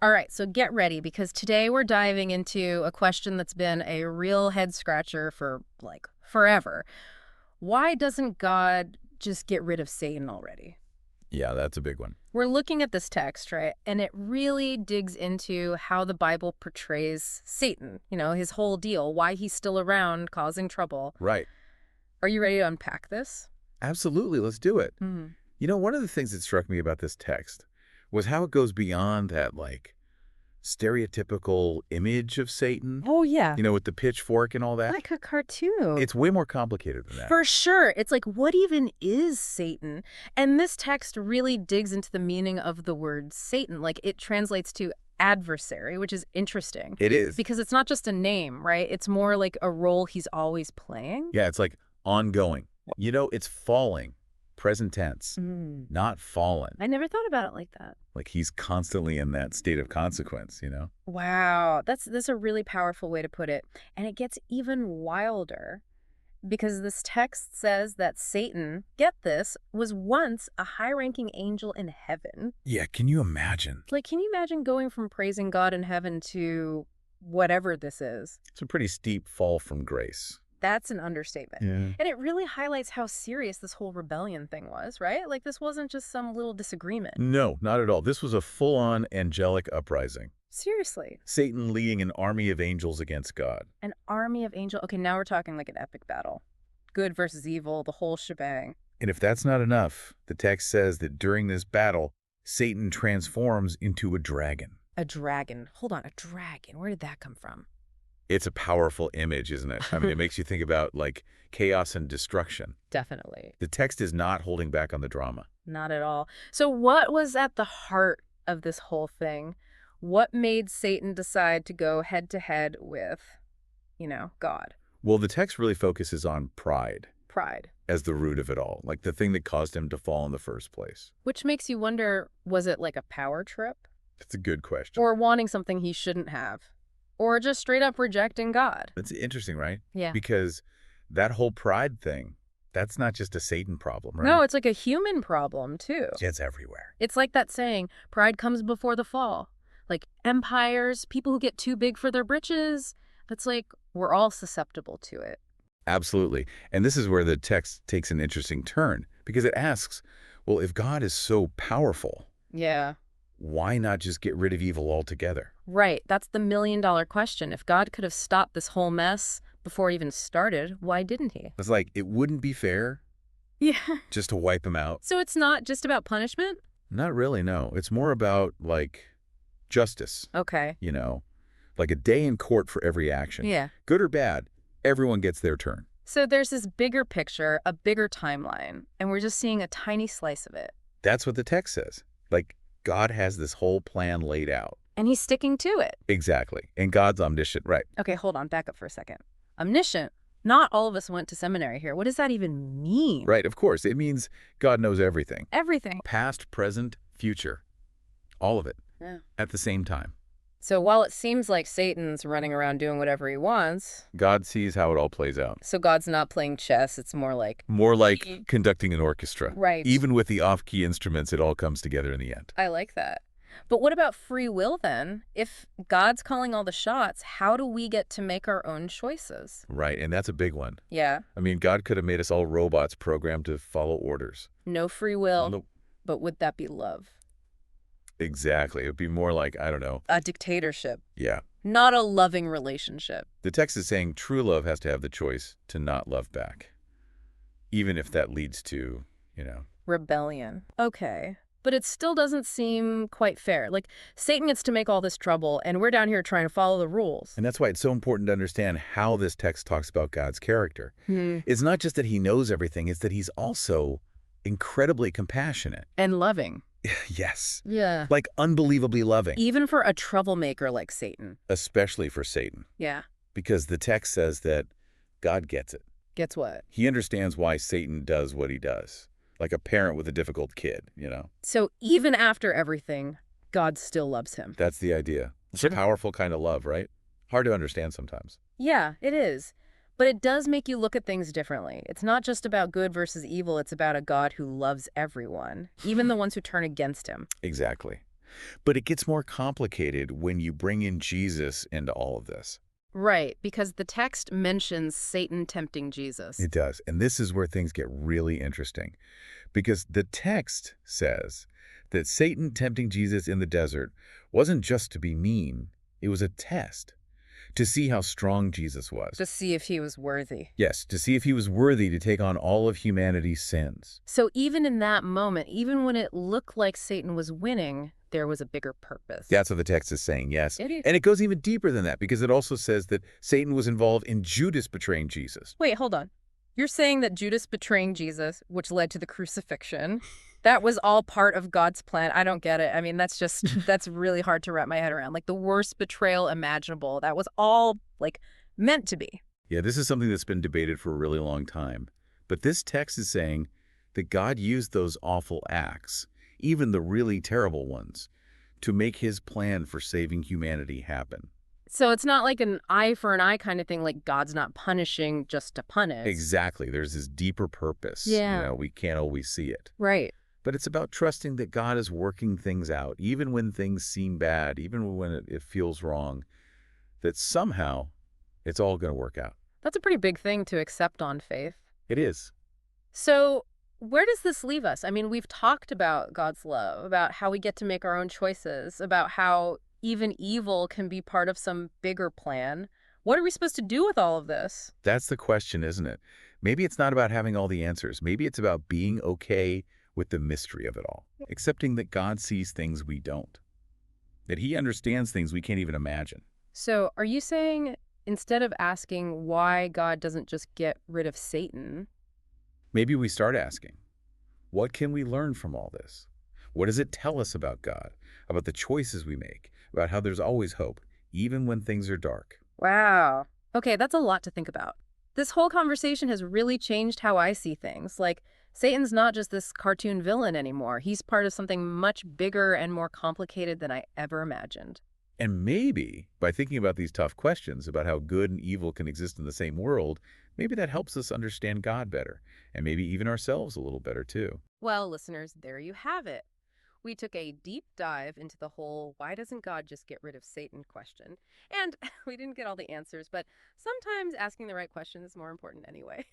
All right, so get ready because today we're diving into a question that's been a real head scratcher for like forever. Why doesn't God just get rid of Satan already? Yeah, that's a big one. We're looking at this text, right? And it really digs into how the Bible portrays Satan, his whole deal, why he's still around causing trouble. Right. Are you ready to unpack this? Absolutely. Let's do it. Hmm. One of the things that struck me about this text was how it goes beyond that, stereotypical image of Satan, Oh, yeah. with the pitchfork and all that. Like a cartoon. It's way more complicated than that. For sure. It's like, what even is Satan? And this text really digs into the meaning of the word Satan. Like, it translates to adversary, which is interesting. It is. Because it's not just a name, right? It's more like a role he's always playing. Yeah, it's like ongoing. It's falling, present tense, not fallen. I never thought about it like that. Like he's constantly in that state of consequence. Wow. That's a really powerful way to put it. And it gets even wilder because this text says that Satan, get this, was once a high-ranking angel in heaven. Yeah, can you imagine? Like, can you imagine going from praising God in heaven to whatever this is? It's a pretty steep fall from grace. That's an understatement. Yeah. And it really highlights how serious this whole rebellion thing was, right? Like, this wasn't just some little disagreement. No, not at all. This was a full-on angelic uprising. Seriously. Satan leading an army of angels against God. An army of angels. Okay, now we're talking like an epic battle. Good versus evil, the whole shebang. And if that's not enough, the text says that during this battle, Satan transforms into a dragon. A dragon. Hold on, a dragon. Where did that come from? It's a powerful image, isn't it? I mean, it makes you think about, chaos and destruction. Definitely. The text is not holding back on the drama. Not at all. So what was at the heart of this whole thing? What made Satan decide to go head-to-head with, God? Well, the text really focuses on pride Pride. as the root of it all, like the thing that caused him to fall in the first place. Which makes you wonder, was it like a power trip? That's a good question. Or wanting something he shouldn't have? Or just straight up rejecting God? That's interesting, right? Yeah. Because that whole pride thing, that's not just a Satan problem, right? No, it's like a human problem, too. It's everywhere. It's like that saying, pride comes before the fall. Like empires, people who get too big for their britches. It's like we're all susceptible to it. Absolutely. And this is where the text takes an interesting turn, because it asks, well, if God is so powerful, Yeah. why not just get rid of evil altogether? Right. That's the million-dollar question. If God could have stopped this whole mess before it even started, why didn't he? It's like, it wouldn't be fair Yeah. just to wipe him out. So it's not just about punishment? Not really, no. It's more about, justice, Okay. like a day in court for every action. Yeah. Good or bad, everyone gets their turn. So there's this bigger picture, a bigger timeline, and we're just seeing a tiny slice of it. That's what the text says. God has this whole plan laid out. And he's sticking to it. Exactly. And God's omniscient, right? Okay, hold on, back up for a second. Omniscient. Not all of us went to seminary here. What does that even mean? Right, of course. It means God knows everything. Everything. Past, present, future. All of it. Yeah. At the same time. So while it seems like Satan's running around doing whatever he wants, God sees how it all plays out. so God's not playing chess, it's more like... More like conducting an orchestra. Right. Even with the off-key instruments, it all comes together in the end. I like that. But what about free will then? If God's calling all the shots, how do we get to make our own choices? Right, and that's a big one. Yeah. I mean, God could have made us all robots programmed to follow orders. No free will, No- but would that be love? Exactly. It would be more like, I don't know. A dictatorship, Yeah. not a loving relationship. The text is saying true love has to have the choice to not love back. Even if that leads to, Rebellion. Okay. But it still doesn't seem quite fair. Like, Satan gets to make all this trouble, and we're down here trying to follow the rules. And that's why it's so important to understand how this text talks about God's character. It's not just that he knows everything, it's that he's also incredibly compassionate. And loving. Yes. Yeah. Like unbelievably loving. Even for a troublemaker like Satan. Especially for Satan. Yeah. Because the text says that God gets it. Gets what? He understands why Satan does what he does. Like a parent with a difficult kid, So even after everything, God still loves him. That's the idea. It's a powerful kind of love, right? Hard to understand sometimes. Yeah, it is. But it does make you look at things differently. It's not just about good versus evil. It's about a God who loves everyone, even the ones who turn against him. Exactly. But it gets more complicated when you bring in Jesus into all of this. Right, because the text mentions Satan tempting Jesus. It does. And this is where things get really interesting. Because the text says that Satan tempting Jesus in the desert wasn't just to be mean, it was a test to see how strong Jesus was. To see if he was worthy. Yes, to see if he was worthy to take on all of humanity's sins. So even in that moment, even when it looked like Satan was winning, there was a bigger purpose. That's what the text is saying, yes. It is. And it goes even deeper than that because it also says that Satan was involved in Judas betraying Jesus. Wait, hold on. You're saying that Judas betraying Jesus, which led to the crucifixion, that was all part of God's plan? I don't get it. I mean, that's really hard to wrap my head around. Like the worst betrayal imaginable. That was all, like, meant to be. Yeah, this is something that's been debated for a really long time. But this text is saying that God used those awful acts, even the really terrible ones, to make his plan for saving humanity happen. So it's not like an eye for an eye kind of thing, like God's not punishing just to punish. Exactly. There's this deeper purpose. Yeah. We can't always see it. Right. But it's about trusting that God is working things out, even when things seem bad, even when it feels wrong, that somehow it's all going to work out. That's a pretty big thing to accept on faith. It is. So where does this leave us? I mean, we've talked about God's love, about how we get to make our own choices, about how even evil can be part of some bigger plan. What are we supposed to do with all of this? That's the question, isn't it? Maybe it's not about having all the answers. Maybe it's about being okay with the mystery of it all, accepting that God sees things we don't, that he understands things we can't even imagine. So are you saying instead of asking why God doesn't just get rid of Satan, Maybe we start asking, what can we learn from all this? What does it tell us about God, about the choices we make, about how there's always hope, even when things are dark? wow. Okay, that's a lot to think about. This whole conversation has really changed how I see things. Like, Satan's not just this cartoon villain anymore. He's part of something much bigger and more complicated than I ever imagined. And maybe by thinking about these tough questions about how good and evil can exist in the same world, maybe that helps us understand God better, and maybe even ourselves a little better too. Well, listeners, there you have it. We took a deep dive into the whole why doesn't God just get rid of Satan question. And we didn't get all the answers, but sometimes asking the right question is more important anyway.